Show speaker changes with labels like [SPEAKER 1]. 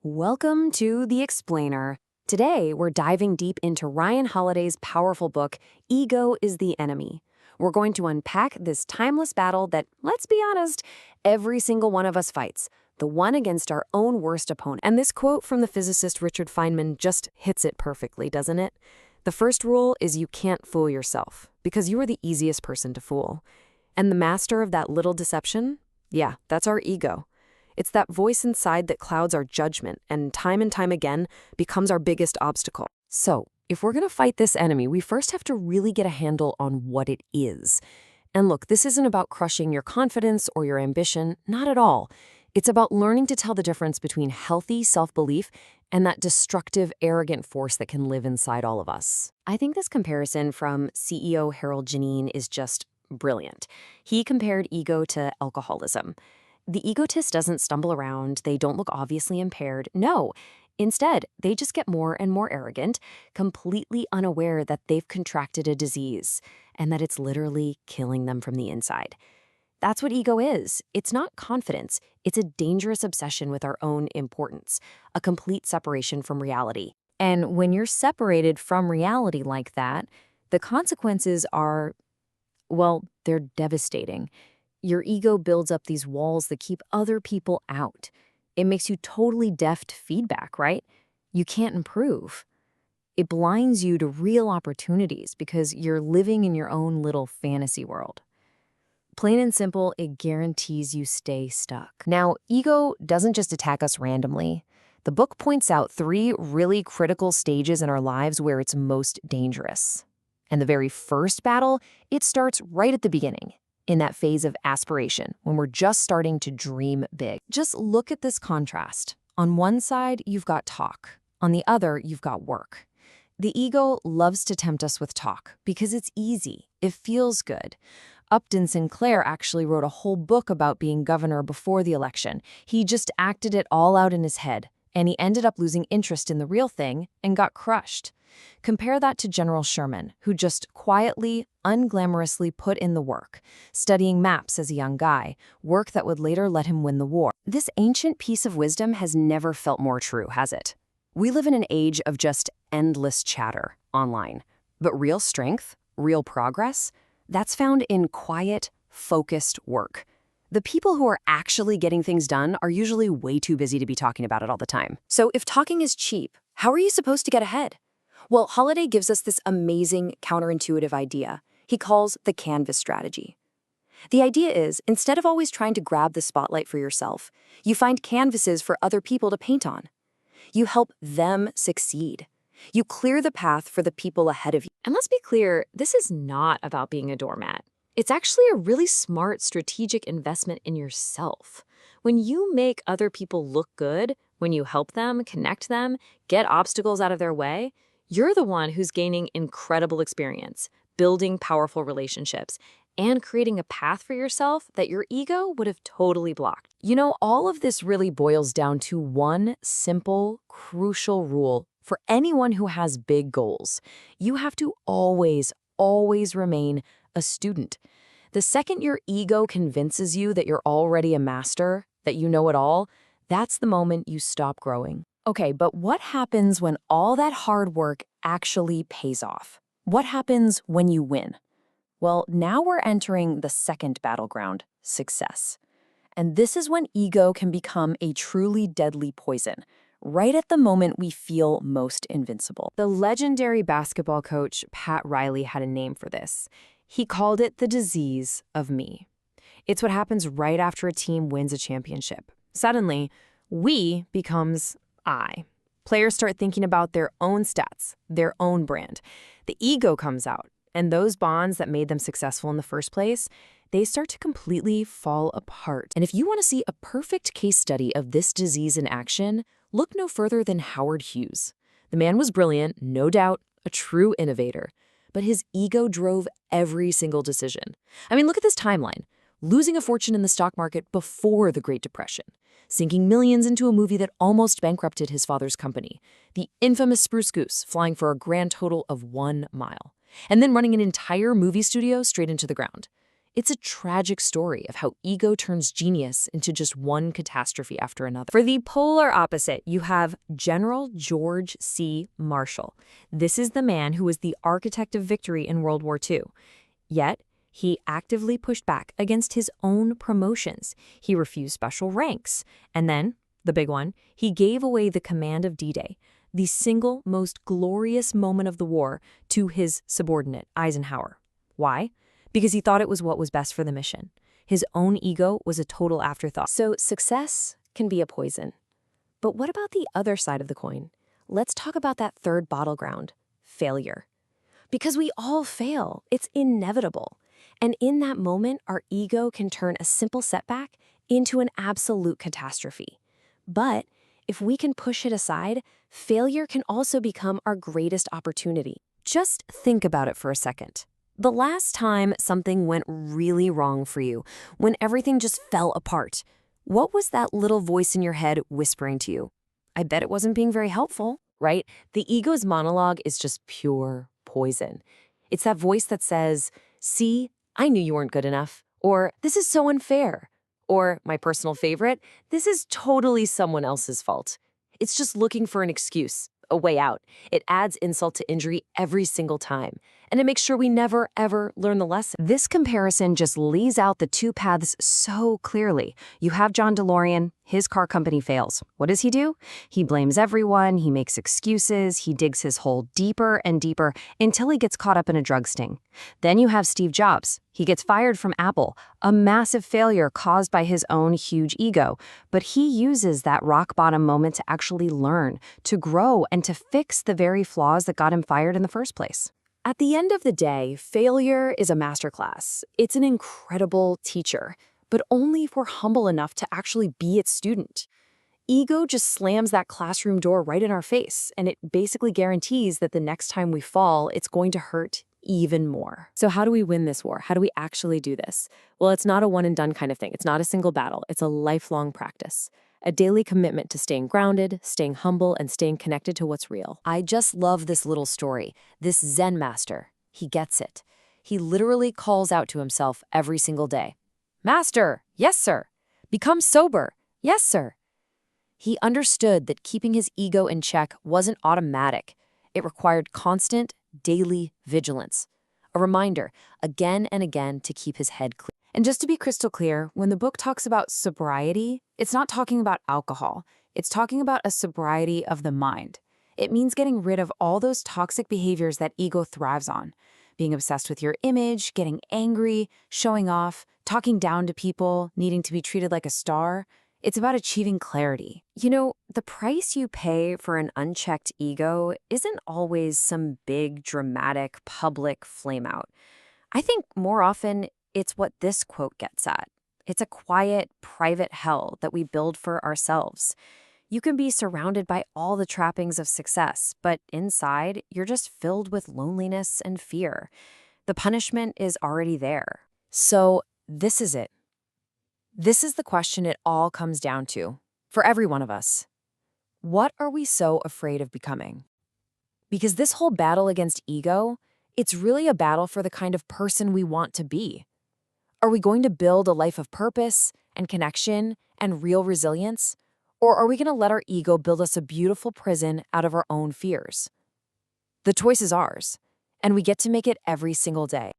[SPEAKER 1] Welcome to The Explainer. Today, we're diving deep into Ryan Holiday's powerful book, Ego is the Enemy. We're going to unpack this timeless battle that, let's be honest, every single one of us fights, the one against our own worst opponent. And this quote from the physicist Richard Feynman just hits it perfectly, doesn't it? The first rule is you can't fool yourself, because you are the easiest person to fool. And the master of that little deception? Yeah, that's our ego. It's that voice inside that clouds our judgment and time again becomes our biggest obstacle. So, if we're going to fight this enemy, we first have to really get a handle on what it is. And look, this isn't about crushing your confidence or your ambition, not at all. It's about learning to tell the difference between healthy self-belief and that destructive, arrogant force that can live inside all of us. I think this comparison from CEO Harold Janine is just brilliant. He compared ego to alcoholism. The egotist doesn't stumble around, they don't look obviously impaired. No, instead, they just get more and more arrogant, completely unaware that they've contracted a disease and that it's literally killing them from the inside. That's what ego is. It's not confidence. It's a dangerous obsession with our own importance, a complete separation from reality. And when you're separated from reality like that, the consequences are, well, they're devastating. Your ego builds up these walls that keep other people out. It makes you totally deaf to feedback, right? You can't improve. It blinds you to real opportunities because you're living in your own little fantasy world. Plain and simple, it guarantees you stay stuck. Now, ego doesn't just attack us randomly. The book points out 3 really critical stages in our lives where it's most dangerous. And the very first battle, it starts right at the beginning, in that phase of aspiration, when we're just starting to dream big. Just look at this contrast. On one side, you've got talk. On the other, you've got work. The ego loves to tempt us with talk because it's easy. It feels good. Upton Sinclair actually wrote a whole book about being governor before the election. He just acted it all out in his head, and he ended up losing interest in the real thing and got crushed. Compare that to General Sherman, who just quietly, unglamorously put in the work, studying maps as a young guy, work that would later let him win the war. This ancient piece of wisdom has never felt more true, has it? We live in an age of just endless chatter online. But real strength, real progress, that's found in quiet, focused work. The people who are actually getting things done are usually way too busy to be talking about it all the time. So if talking is cheap, how are you supposed to get ahead? Well, Holiday gives us this amazing counterintuitive idea he calls the canvas strategy. The idea is, instead of always trying to grab the spotlight for yourself, you find canvases for other people to paint on. You help them succeed. You clear the path for the people ahead of you. And let's be clear, this is not about being a doormat. It's actually a really smart strategic investment in yourself. When you make other people look good, when you help them, connect them, get obstacles out of their way, you're the one who's gaining incredible experience, building powerful relationships, and creating a path for yourself that your ego would have totally blocked. You know, all of this really boils down to one simple, crucial rule for anyone who has big goals. You have to always remain a student. The second your ego convinces you that you're already a master, that you know it all, that's the moment you stop growing. Okay, but what happens when all that hard work actually pays off? What happens when you win? Well, now we're entering the second battleground, success. And this is when ego can become a truly deadly poison, right at the moment we feel most invincible. The legendary basketball coach Pat Riley had a name for this. He called it the disease of me. It's what happens right after a team wins a championship. Suddenly, we becomes I. Players start thinking about their own stats, their own brand. The ego comes out, and those bonds that made them successful in the first place, they start to completely fall apart. And if you want to see a perfect case study of this disease in action, look no further than Howard Hughes. The man was brilliant, no doubt, a true innovator. But his ego drove every single decision. I mean, look at this timeline. Losing a fortune in the stock market before the Great Depression, sinking millions into a movie that almost bankrupted his father's company, the infamous Spruce Goose flying for a grand total of 1 mile, and then running an entire movie studio straight into the ground. It's a tragic story of how ego turns genius into just one catastrophe after another. For the polar opposite, you have General George C. Marshall. This is the man who was the architect of victory in World War II. Yet, he actively pushed back against his own promotions. He refused special ranks. And then, the big one, he gave away the command of D-Day, the single most glorious moment of the war, to his subordinate, Eisenhower. Why? Because he thought it was what was best for the mission. His own ego was a total afterthought. So success can be a poison. But what about the other side of the coin? Let's talk about that third battleground, failure. Because we all fail. It's inevitable. And in that moment, our ego can turn a simple setback into an absolute catastrophe. But if we can push it aside, failure can also become our greatest opportunity. Just think about it for a second. The last time something went really wrong for you, when everything just fell apart, what was that little voice in your head whispering to you? I bet it wasn't being very helpful, right? The ego's monologue is just pure poison. It's that voice that says, "See, I knew you weren't good enough," or "This is so unfair," or, my personal favorite, "This is totally someone else's fault." It's just looking for an excuse, a way out. It adds insult to injury every single time, and it makes sure we never, ever learn the lesson. This comparison just lays out the two paths so clearly. You have John DeLorean, his car company fails. What does he do? He blames everyone, he makes excuses, he digs his hole deeper and deeper until he gets caught up in a drug sting. Then you have Steve Jobs. He gets fired from Apple, a massive failure caused by his own huge ego. But he uses that rock bottom moment to actually learn, to grow, and to fix the very flaws that got him fired in the first place. At the end of the day, failure is a masterclass. It's an incredible teacher, but only if we're humble enough to actually be its student. Ego just slams that classroom door right in our face, and it basically guarantees that the next time we fall, it's going to hurt even more. So how do we win this war? How do we actually do this? Well, it's not a one-and-done kind of thing. It's not a single battle. It's a lifelong practice. A daily commitment to staying grounded, staying humble, and staying connected to what's real. I just love this little story. This Zen master, he gets it. He literally calls out to himself every single day. "Master, yes, sir. Become sober, yes, sir." He understood that keeping his ego in check wasn't automatic. It required constant, daily vigilance. A reminder, again and again, to keep his head clear. And just to be crystal clear, when the book talks about sobriety, it's not talking about alcohol. It's talking about a sobriety of the mind. It means getting rid of all those toxic behaviors that ego thrives on. Being obsessed with your image, getting angry, showing off, talking down to people, needing to be treated like a star. It's about achieving clarity. You know, the price you pay for an unchecked ego isn't always some big, dramatic, public flameout. I think more often, it's what this quote gets at. It's a quiet, private hell that we build for ourselves. You can be surrounded by all the trappings of success, but inside, you're just filled with loneliness and fear. The punishment is already there. So this is it. This is the question it all comes down to, for every one of us. What are we so afraid of becoming? Because this whole battle against ego, it's really a battle for the kind of person we want to be. Are we going to build a life of purpose and connection and real resilience? Or are we going to let our ego build us a beautiful prison out of our own fears? The choice is ours, and we get to make it every single day.